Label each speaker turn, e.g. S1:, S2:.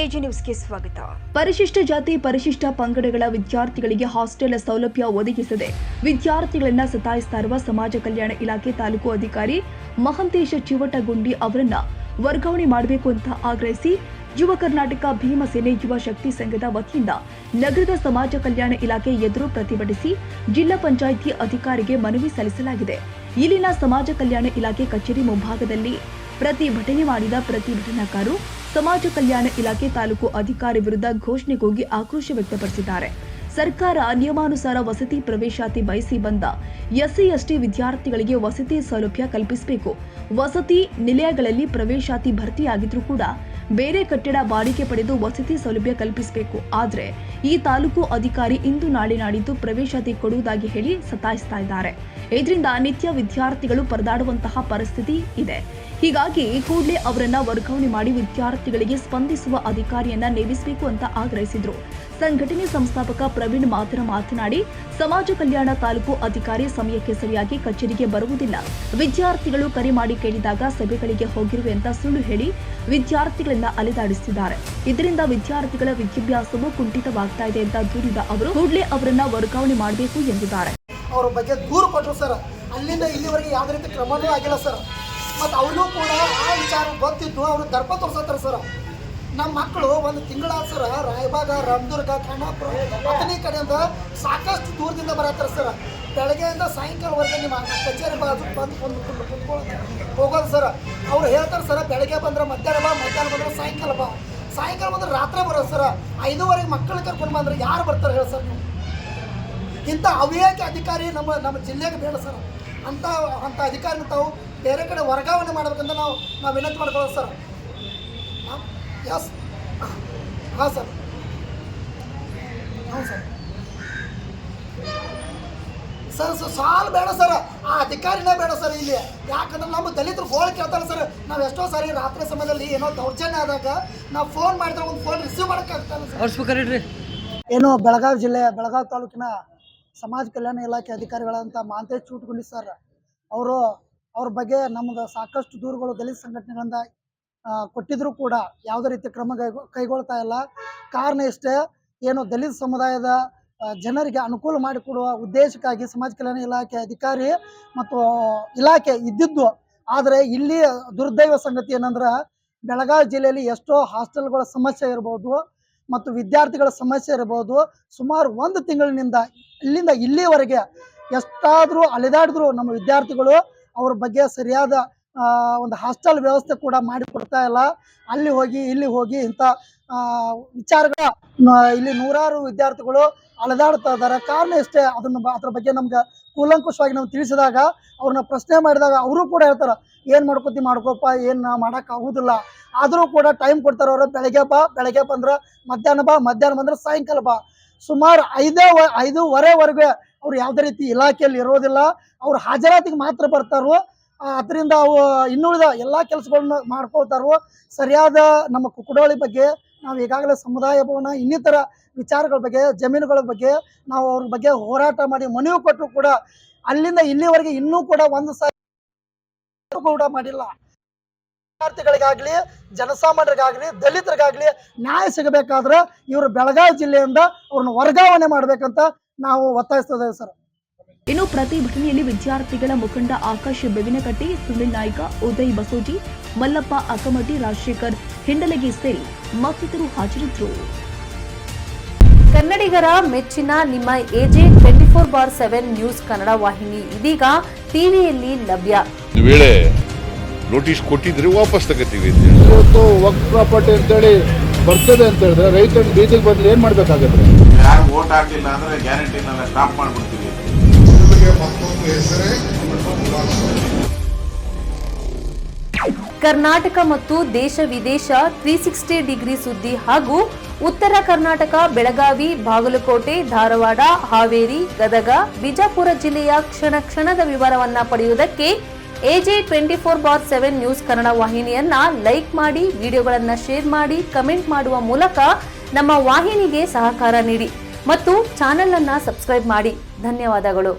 S1: AG ನ್ಯೂಸ್ಗೆ ಸ್ವಾಗತ.
S2: ಪರಿಶಿಷ್ಟ ಜಾತಿ ಪರಿಶಿಷ್ಟ ಪಂಗಡಗಳ ವಿದ್ಯಾರ್ಥಿಗಳಿಗೆ ಹಾಸ್ಟೆಲ್ ಸೌಲಭ್ಯ ಒದಗಿಸದೆ ವಿದ್ಯಾರ್ಥಿಗಳನ್ನ ಸತಾಯಿಸ್ತಾ ಇರುವ ಸಮಾಜ ಕಲ್ಯಾಣ ಇಲಾಖೆ ತಾಲೂಕು ಅಧಿಕಾರಿ ಮಹಂತೇಶ ಚಿವಟಗುಂಡಿ ಅವರನ್ನ ವರ್ಗಾವಣೆ ಮಾಡಬೇಕು ಅಂತ ಆಗ್ರಹಿಸಿ ಯುವ ಕರ್ನಾಟಕ ಭೀಮಸೇನೆ ಯುವ ಶಕ್ತಿ ಸಂಘದ ವತಿಯಿಂದ ನಗರದ ಸಮಾಜ ಕಲ್ಯಾಣ ಇಲಾಖೆ ಎದುರು ಪ್ರತಿಭಟಿಸಿ ಜಿಲ್ಲಾ ಪಂಚಾಯಿತಿ ಅಧಿಕಾರಿಗೆ ಮನವಿ ಸಲ್ಲಿಸಲಾಗಿದೆ. ಇಲ್ಲಿನ ಸಮಾಜ ಕಲ್ಯಾಣ ಇಲಾಖೆ ಕಚೇರಿ ಮುಂಭಾಗದಲ್ಲಿ ಪ್ರತಿಭಟನೆ ಮಾಡಿದ ಪ್ರತಿಭಟನಾಕಾರರು ಸಮಾಜ ಕಲ್ಯಾಣ ಇಲಾಖೆ ತಾಲೂಕು ಅಧಿಕಾರಿ ವಿರುದ್ಧ ಘೋಷಣೆ ಕೂಗಿ ಆಕ್ರೋಶ ವ್ಯಕ್ತಪಡಿಸಿದ್ದಾರೆ. ಸರ್ಕಾರ ನಿಯಮಾನುಸಾರ ವಸತಿ ಪ್ರವೇಶಾತಿ ಬಯಸಿ ಬಂದ ಎಸ್ಸಿ ಎಸ್ಟಿ ವಿದ್ಯಾರ್ಥಿಗಳಿಗೆ ವಸತಿ ಸೌಲಭ್ಯ ಕಲ್ಪಿಸಬೇಕು. ವಸತಿ ನಿಲಯಗಳಲ್ಲಿ ಪ್ರವೇಶಾತಿ ಭರ್ತಿಯಾಗಿದ್ರೂ ಕೂಡ ಬೇರೆ ಕಟ್ಟಡ ಬಾಡಿಗೆ ಪಡೆದು ವಸತಿ ಸೌಲಭ್ಯ ಕಲ್ಪಿಸಬೇಕು. ಆದರೆ ಈ ತಾಲೂಕು ಅಧಿಕಾರಿ ಇಂದು ನಾಳೆ ನಾಡಿದ್ದು ಪ್ರವೇಶಾತಿ ಕೊಡುವುದಾಗಿ ಹೇಳಿ ಸತಾಯಿಸ್ತಾ ಇದ್ದಾರೆ. ಇದರಿಂದ ನಿತ್ಯ ವಿದ್ಯಾರ್ಥಿಗಳು ಪರದಾಡುವಂತಹ ಪರಿಸ್ಥಿತಿ ಇದೆ. ಹೀಗಾಗಿ ಕೂಡಲೇ ಅವರನ್ನ ವರ್ಗಾವಣೆ ಮಾಡಿ ವಿದ್ಯಾರ್ಥಿಗಳಿಗೆ ಸ್ಪಂದಿಸುವ ಅಧಿಕಾರಿಯನ್ನ ನೇಮಿಸಬೇಕು ಅಂತ ಆಗ್ರಹಿಸಿದ್ರು. ಸಂಘಟನೆ ಸಂಸ್ಥಾಪಕ ಪ್ರವೀಣ್ ಮಾತನಾಡಿ, ಸಮಾಜ ಕಲ್ಯಾಣ ತಾಲೂಕು ಅಧಿಕಾರಿ ಸಮಯಕ್ಕೆ ಸರಿಯಾಗಿ ಕಚೇರಿಗೆ ಬರುವುದಿಲ್ಲ. ವಿದ್ಯಾರ್ಥಿಗಳು ಕರೆ ಮಾಡಿ ಕೇಳಿದಾಗ ಸಭೆಗಳಿಗೆ ಹೋಗಿರುವೆ ಅಂತ ಸುಳ್ಳು ಹೇಳಿ ವಿದ್ಯಾರ್ಥಿಗಳನ್ನ ಅಲೆದಾಡಿಸಿದ್ದಾರೆ. ಇದರಿಂದ ವಿದ್ಯಾರ್ಥಿಗಳ ವಿದ್ಯಾಭ್ಯಾಸವೂ ಕುಂಠಿತವಾಗ್ತಾ ಇದೆ ಅಂತ ದೂರಿದ ಅವರು ಕೂಡಲೇ ಅವರನ್ನ ವರ್ಗಾವಣೆ ಮಾಡಬೇಕು ಎಂದಿದ್ದಾರೆ.
S3: ಅವರ ಬಗ್ಗೆ ದೂರು ಕೊಟ್ಟರು ಸರ್. ಅಲ್ಲಿಂದ ಇಲ್ಲಿವರೆಗೆ ಯಾವುದೇ ರೀತಿ ಕ್ರಮವೂ ಆಗಿಲ್ಲ ಸರ್. ಮತ್ತು ಅವನು ಕೂಡ ಆ ವಿಚಾರ ಗೊತ್ತಿದ್ದು ಅವರು ದರ್ಪ ತೋರಿಸತ್ತಾರೆ ಸರ್. ನಮ್ಮ ಮಕ್ಕಳು ಒಂದು ತಿಂಗಳಾದ ಸರ್ ರಾಯಬಾಗ, ರಾಮದುರ್ಗ, ಖಾನಾಪುರ ಅಥಣಿ ಕಡೆಯಿಂದ ಸಾಕಷ್ಟು ದೂರದಿಂದ ಬರತ್ತಾರೆ ಸರ್. ಬೆಳಗ್ಗೆಯಿಂದ ಸಾಯಂಕಾಲವರೆಗೆ ನಿಮ್ಮ ಕಚೇರಿ ಬಾಜು ಬಂದು ಕುಂತ್ಕೊಳ್ಳೋದು ಹೋಗೋದು ಸರ್. ಅವ್ರು ಹೇಳ್ತಾರೆ ಸರ್, ಬೆಳಗ್ಗೆ ಬಂದ್ರೆ ಮಧ್ಯಾಹ್ನ ಬಾ, ಮಧ್ಯಾಹ್ನ ಬಂದ್ರೆ ಸಾಯಂಕಾಲ ಬಾ, ಸಾಯಂಕಾಲ ಬಂದ್ರೆ ರಾತ್ರಿ ಬರೋದು ಸರ್. 5:30 ಮಕ್ಕಳು ಕರ್ಕೊಂಡು ಬಂದ್ರೆ ಯಾರು ಬರ್ತಾರೆ ಹೇಳಿ ಸರ್? ನೀವು ಇಂಥ ಅವ್ಯಾಕೆ ಅಧಿಕಾರಿ ನಮ್ಮ ಜಿಲ್ಲೆಗೆ ಬೇಡ ಸರ್. ಅಂಥ ಅಧಿಕಾರಿನ ತಾವು ಬೇರೆ ಕಡೆ ವರ್ಗಾವಣೆ ಮಾಡಬೇಕಂತ ನಾವು ವಿನಂತಿ ಮಾಡ್ಕೊಳ್ಳೋದು ಸರ್. ಯಸ್, ಹಾಂ ಸರ್, ಹೌದು ಸರ್. ಸರ್ ಸಾಲು ಬೇಡ ಸರ್, ಆ ಅಧಿಕಾರಿನೇ ಬೇಡ ಸರ್ ಇಲ್ಲಿ. ಯಾಕಂದ್ರೆ ನಮ್ಮ ದಲಿತರು ಫೋನ್ ಕೇಳ್ತಾರೆ ಸರ್. ನಾವು ಎಷ್ಟೋ ಸಾರಿ ರಾತ್ರಿ ಸಮಯದಲ್ಲಿ ಏನೋ ದೌರ್ಜನ್ಯ ಆದಾಗ ನಾವು ಫೋನ್ ಮಾಡಿದ್ರೆ ಒಂದು ಫೋನ್ ರಿಸೀವ್ ಮಾಡೋಕ್ಕಾಗ್ತದೆ ಸರ್. ಏನೋ ಬೆಳಗಾವಿ ಜಿಲ್ಲೆ ಬೆಳಗಾವಿ ತಾಲೂಕಿನ ಸಮಾಜ ಕಲ್ಯಾಣ ಇಲಾಖೆ ಅಧಿಕಾರಿಗಳಂತ ಮಹಂತೇಶ ಚಿವಟಗುಂಡಿ ಸರ್ ಅವ್ರ ಬಗ್ಗೆ ನಮ್ಗೆ ಸಾಕಷ್ಟು ದೂರುಗಳು ದಲಿತ ಸಂಘಟನೆಗಳಿಂದ ಕೊಟ್ಟಿದ್ರು ಕೂಡ ಯಾವುದೇ ರೀತಿ ಕ್ರಮ ಕೈಗೊಳ್ತಾ ಇಲ್ಲ. ಕಾರಣ ಇಷ್ಟೇ, ಏನು ದಲಿತ ಸಮುದಾಯದ ಜನರಿಗೆ ಅನುಕೂಲ ಮಾಡಿಕೊಡುವ ಉದ್ದೇಶಕ್ಕಾಗಿ ಸಮಾಜ ಕಲ್ಯಾಣ ಇಲಾಖೆ ಅಧಿಕಾರಿ ಮತ್ತು ಇಲಾಖೆ ಇದ್ದಿದ್ದು. ಆದರೆ ಇಲ್ಲಿ ದುರ್ದೈವ ಸಂಗತಿ ಏನಂದ್ರೆ ಬೆಳಗಾವಿ ಜಿಲ್ಲೆಯಲ್ಲಿ ಎಷ್ಟೋ ಹಾಸ್ಟೆಲ್ಗಳ ಸಮಸ್ಯೆ ಇರ್ಬೋದು ಮತ್ತು ವಿದ್ಯಾರ್ಥಿಗಳ ಸಮಸ್ಯೆ ಇರ್ಬೋದು. ಸುಮಾರು 1 ತಿಂಗಳಿನಿಂದ ಇಲ್ಲಿಂದ ಇಲ್ಲಿವರೆಗೆ ಎಷ್ಟಾದರೂ ಅಲೆದಾಡಿದ್ರು ನಮ್ಮ ವಿದ್ಯಾರ್ಥಿಗಳು ಅವ್ರ ಬಗ್ಗೆ ಸರಿಯಾದ ಒಂದು ಹಾಸ್ಟೆಲ್ ವ್ಯವಸ್ಥೆ ಕೂಡ ಮಾಡಿಕೊಡ್ತಾ ಇಲ್ಲ. ಅಲ್ಲಿ ಹೋಗಿ ಇಲ್ಲಿ ಹೋಗಿ ಇಂಥ ವಿಚಾರಗಳ ಇಲ್ಲಿ ನೂರಾರು ವಿದ್ಯಾರ್ಥಿಗಳು ಅಲೆದಾಡ್ತಾ ಇದ್ದಾರೆ. ಕಾರಣ ಇಷ್ಟೇ, ಅದ್ರ ಬಗ್ಗೆ ನಮ್ಗೆ ಕೂಲಂಕುಷವಾಗಿ ನಾವು ತಿಳಿಸಿದಾಗ ಅವ್ರನ್ನ ಪ್ರಶ್ನೆ ಮಾಡಿದಾಗ ಅವರು ಕೂಡ ಹೇಳ್ತಾರೆ, ಏನು ಮಾಡ್ಕೋಪ್ಪ, ಏನು ಮಾಡೋಕ್ಕಾಗೋದಿಲ್ಲ. ಆದರೂ ಕೂಡ ಟೈಮ್ ಕೊಡ್ತಾರೆ ಅವರು. ಬೆಳಗ್ಗೆ ಬಂದ್ರೆ ಮಧ್ಯಾಹ್ನ ಬಾ, ಮಧ್ಯಾಹ್ನ ಬಂದ್ರೆ ಸಾಯಂಕಾಲ ಬಾ. ಸುಮಾರು 5:30ವರೆಗೆ ಅವ್ರು ಯಾವುದೇ ರೀತಿ ಇಲಾಖೆಯಲ್ಲಿ ಇರೋದಿಲ್ಲ. ಅವ್ರು ಹಾಜರಾತಿಗೆ ಮಾತ್ರ ಬರ್ತಾರೋ. ಅದರಿಂದ ಅವು ಇನ್ನುಳಿದ ಎಲ್ಲ ಕೆಲಸಗಳನ್ನ ಮಾಡ್ಕೊಳ್ತಾರೋ. ಸರಿಯಾದ ನಮ್ಮ ಕುಕ್ಕಡೋಳಿ ಬಗ್ಗೆ ನಾವು ಈಗಾಗಲೇ ಸಮುದಾಯ ಭವನ ಇನ್ನಿತರ ವಿಚಾರಗಳ ಬಗ್ಗೆ, ಜಮೀನುಗಳ ಬಗ್ಗೆ ನಾವು ಅವ್ರ ಬಗ್ಗೆ ಹೋರಾಟ ಮಾಡಿ ಮನವಿ ಕೊಟ್ಟರು ಕೂಡ ಅಲ್ಲಿಂದ ಇಲ್ಲಿವರೆಗೆ ಇನ್ನೂ ಕೂಡ ಒಂದು ಸಾರಿ ಕೂಡ ಮಾಡಿಲ್ಲ. ವಿದ್ಯಾರ್ಥಿಗಳಿಗಾಗ್ಲಿ, ಜನಸಾಮಾನ್ಯರಿಗಾಗ್ಲಿ, ದಲಿತರಿಗಾಗ್ಲಿ ನ್ಯಾಯ ಸಿಗಬೇಕಾದ್ರೆ ಇವರು ಬೆಳಗಾವಿ ಜಿಲ್ಲೆಯಿಂದ ಅವ್ರನ್ನ ವರ್ಗಾವಣೆ ಮಾಡ್ಬೇಕಂತ ನಾವು ಒತ್ತಾಯಿಸ್ತಾ ಇದ್ದೇವೆ ಸರ್.
S2: ಇನ್ನು ಪ್ರತಿಭಟನೆಯಲ್ಲಿ ವಿದ್ಯಾರ್ಥಿಗಳ ಮುಖಂಡ ಆಕಾಶ್ ಬೆವಿನಕಟ್ಟಿ, ಸುನಿಲ್ ನಾಯ್ಕ, ಉದಯ್ ಬಸೋಜಿ, ಮಲ್ಲಪ್ಪ ಅಕಮಟಿ, ರಾಜಶೇಖರ್ ಹಿಂಡಲಗಿ ಸೇರಿ ಮತ್ತಿತರರು ಹಾಜರಿದ್ದರು.
S4: ಕನ್ನಡಿಗರ ಮೆಚ್ಚಿನ ನಿಮ್ಮ ಎಜೆ 24/7 ನ್ಯೂಸ್ ಕನ್ನಡ ವಾಹಿನಿ ಇದೀಗ ಟಿವಿಯಲ್ಲಿ ಲಭ್ಯ.
S5: ವೇಳೆ ನೋಟಿಸ್ ಕೊಟ್ಟಿದ್ರೆ ವಾಪಸ್ ತಗೋತೀವಿ.
S6: ಇವತ್ತು ವಕ್ಫ್ ಪ್ರಾಪರ್ಟಿ ಅಂತೇಳಿ ಬರ್ತದೆ ಅಂತ ಹೇಳಿದ್ರೆ ರೈತರು ಬೀದಿಗೆ ಬದಲು ಏನ್ ಮಾಡ್ಬೇಕಾಗತ್ತೆ?
S7: ಯಾರು ವೋಟ್ ಹಾಕಿಲ್ಲ ಅಂದ್ರೆ ಗ್ಯಾರಂಟಿನೆಲ್ಲ ಸ್ಟಾಪ್ ಮಾಡ್ಬಿಡ್ತೀವಿ.
S4: ಕರ್ನಾಟಕ ಮತ್ತು ದೇಶ ವಿದೇಶ 360 ಡಿಗ್ರಿ ಸುದ್ದಿ ಹಾಗೂ ಉತ್ತರ ಕರ್ನಾಟಕ, ಬೆಳಗಾವಿ, ಬಾಗಲಕೋಟೆ, ಧಾರವಾಡ, ಹಾವೇರಿ, ಗದಗ, ಬಿಜಾಪುರ ಜಿಲ್ಲೆಯ ಕ್ಷಣದ ವಿವರವನ್ನ ಪಡೆಯುವುದಕ್ಕೆ ಎಜೆ 24/7 ನ್ಯೂಸ್ ಕನ್ನಡ ವಾಹಿನಿಯನ್ನ ಲೈಕ್ ಮಾಡಿ, ವಿಡಿಯೋಗಳನ್ನ ಶೇರ್ ಮಾಡಿ, ಕಮೆಂಟ್ ಮಾಡುವ ಮೂಲಕ ನಮ್ಮ ವಾಹಿನಿಗೆ ಸಹಕಾರ ನೀಡಿ ಮತ್ತು ಚಾನೆಲ್ ಅನ್ನ ಸಬ್ಸ್ಕ್ರೈಬ್ ಮಾಡಿ. ಧನ್ಯವಾದಗಳು.